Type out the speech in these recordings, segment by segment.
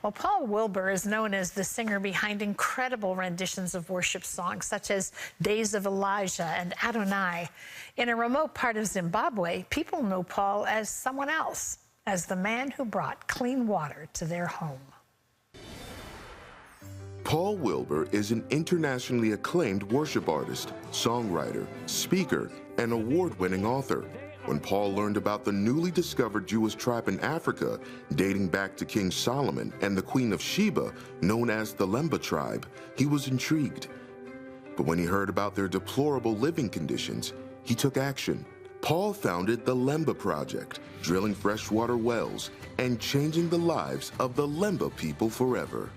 Well, Paul Wilbur is known as the singer behind incredible renditions of worship songs, such as Days of Elijah and Adonai. In a remote part of Zimbabwe, people know Paul as someone else, as the man who brought clean water to their home. Paul Wilbur is an internationally acclaimed worship artist, songwriter, speaker, and award-winning author. When Paul learned about the newly discovered Jewish tribe in Africa, dating back to King Solomon and the Queen of Sheba, known as the Lemba Tribe, he was intrigued. But when he heard about their deplorable living conditions, he took action. Paul founded the Lemba Project, drilling freshwater wells and changing the lives of the Lemba people forever.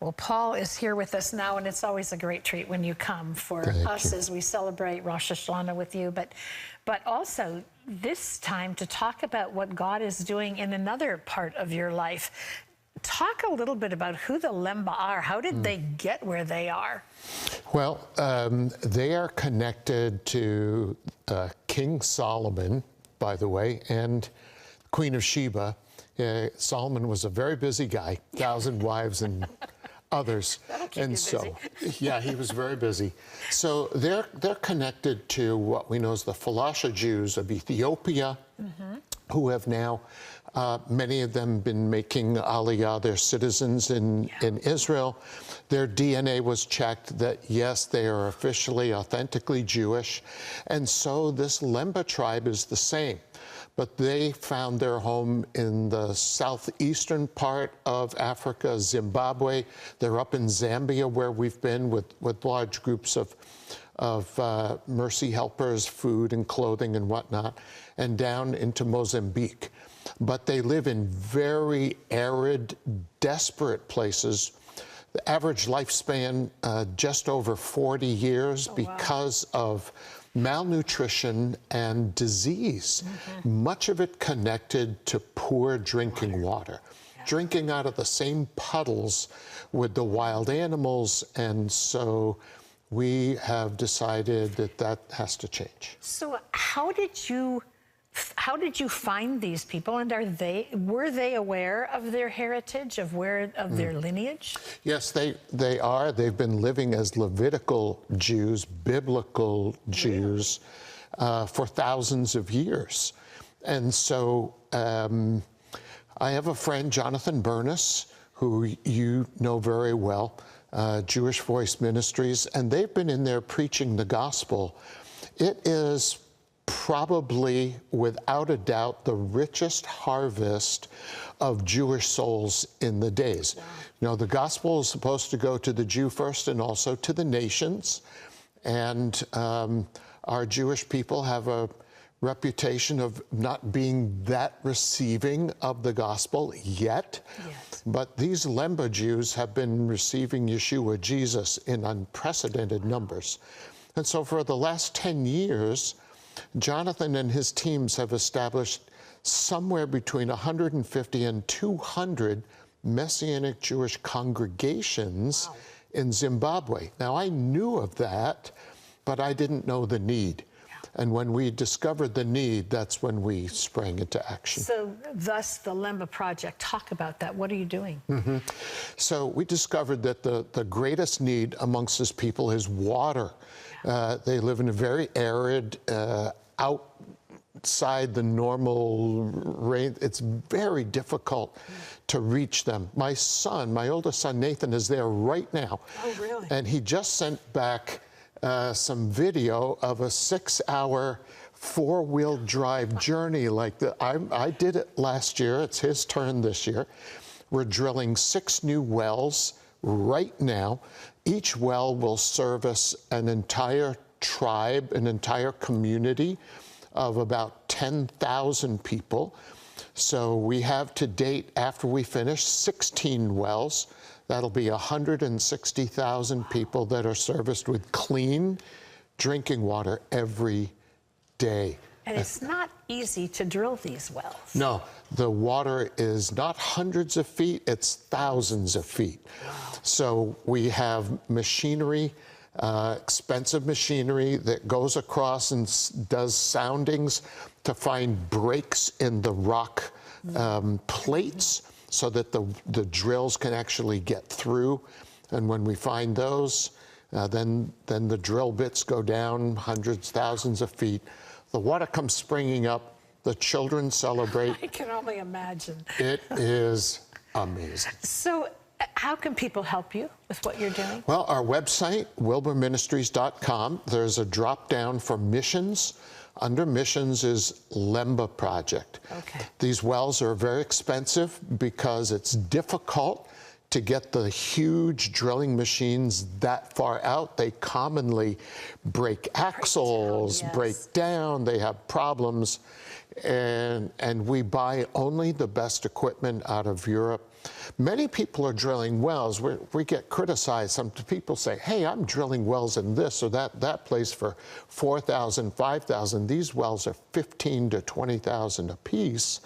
Well, Paul is here with us now, and it's always a great treat when you come for us as we celebrate Rosh Hashanah with you, but also this time to talk about what God is doing in another part of your life. Talk a little bit about who the Lemba are. How did they get where they are? Well, they are connected to King Solomon, by the way, and Queen of Sheba. Solomon was a very busy guy, 1,000 wives and others. And so, yeah, he was very busy. So they're connected to what we know as the Falasha Jews of Ethiopia, who have now, many of them been making Aliyah, they're citizens in Israel. Their DNA was checked that, yes, they are officially, authentically Jewish. And so this Lemba tribe is the same. But they found their home in the southeastern part of Africa, Zimbabwe. They're up in Zambia, where we've been with large groups of mercy helpers, food and clothing and whatnot, and down into Mozambique. But they live in very arid, desperate places. The average lifespan, just over 40 years because of malnutrition and disease, much of it connected to poor drinking water, drinking out of the same puddles with the wild animals, and so we have decided that that has to change. So how did you find these people, and were they aware of their heritage, of their lineage? Yes, they are. They've been living as Levitical Jews, biblical Jews, for thousands of years. And so I have a friend, Jonathan Burness, who you know very well, Jewish Voice Ministries, and they've been in there preaching the gospel. It is probably, without a doubt, the richest harvest of Jewish souls in the days. You know, the gospel is supposed to go to the Jew first and also to the nations. And our Jewish people have a reputation of not being that receiving of the gospel yet. Yes. But these Lemba Jews have been receiving Yeshua, Jesus, in unprecedented numbers. And so for the last 10 years, Jonathan and his teams have established somewhere between 150 and 200 Messianic Jewish congregations in Zimbabwe. Now, I knew of that, but I didn't know the need. And when we discovered the need, that's when we sprang into action. So thus the Lemba Project. Talk about that. What are you doing? So we discovered that the greatest need amongst this people is water. They live in a very arid, outside the normal range. It's very difficult to reach them. My oldest son, Nathan, is there right now. Oh, really? And he just sent back some video of a 6-hour four-wheel drive journey like that. I did it last year. It's his turn this year. We're drilling 6 new wells right now. Each well will service an entire tribe, an entire community of about 10,000 people. So we have to date, after we finish, 16 wells. That'll be 160,000 people that are serviced with clean drinking water every day. And it's not easy to drill these wells. No, the water is not hundreds of feet, it's thousands of feet. Wow. So we have machinery, expensive machinery that goes across and does soundings to find breaks in the rock plates, so that the drills can actually get through. And when we find those, then the drill bits go down hundreds, thousands of feet. The water comes springing up. The children celebrate. I can only imagine. It is amazing. So how can people help you with what you're doing? Well, our website, wilburministries.com, there's a drop down for missions. Under missions is Lemba Project. Okay. These wells are very expensive because it's difficult to get the huge drilling machines that far out. They commonly break axles, break down, they have problems. And we buy only the best equipment out of Europe. Many people are drilling wells. We get criticized. Some people say, hey, I'm drilling wells in this or that place for $4,000, $5,000. These wells are $15,000 to $20,000 a piece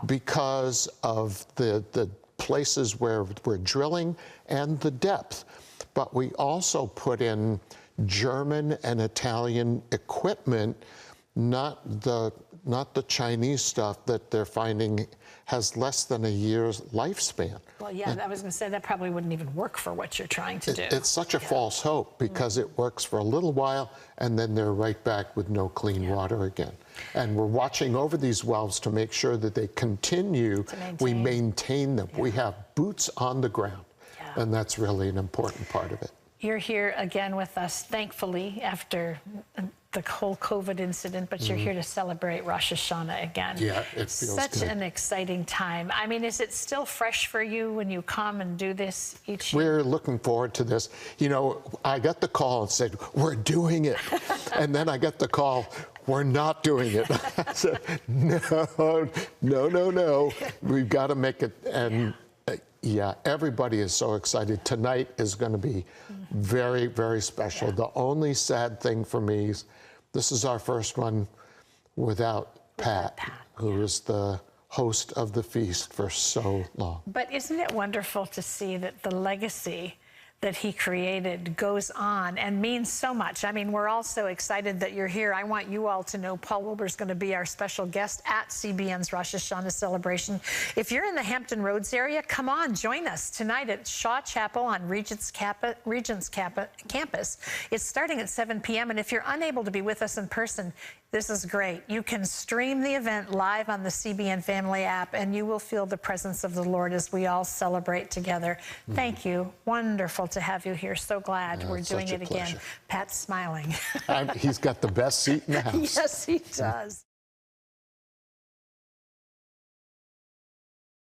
because of the places where we're drilling and the depth. But we also put in German and Italian equipment, not the Chinese stuff that they're finding has less than a year's lifespan. Well, yeah, I was going to say that probably wouldn't even work for what you're trying to do. It's such a false hope because it works for a little while and then they're right back with no clean water again. And we're watching over these wells to make sure that they continue. We maintain them. We have boots on the ground. And that's really an important part of it. You're here again with us, thankfully, after the whole COVID incident, but you're here to celebrate Rosh Hashanah again. Yeah, it feels such good. an exciting time. I mean, is it still fresh for you when you come and do this each year? We're looking forward to this. You know, I got the call and said, we're doing it. And then I got the call, we're not doing it. I said, no. We've got to make it. And yeah, everybody is so excited. Tonight is going to be very, very special. The only sad thing for me is this is our first one without Pat, who is the host of the feast for so long. But isn't it wonderful to see that the legacy that he created goes on and means so much? I mean, we're all so excited that you're here. I want you all to know Paul Wilbur's going to be our special guest at CBN's Rosh Hashanah celebration. If you're in the Hampton Roads area, come on, join us tonight at Shaw Chapel on Regents Campus. It's starting at 7 p.m. And if you're unable to be with us in person, this is great. You can stream the event live on the CBN Family app, and you will feel the presence of the Lord as we all celebrate together. Thank you. Wonderful to have you here. So glad we're doing it again. Pat's smiling. He's got the best seat in the house. Yes, he does.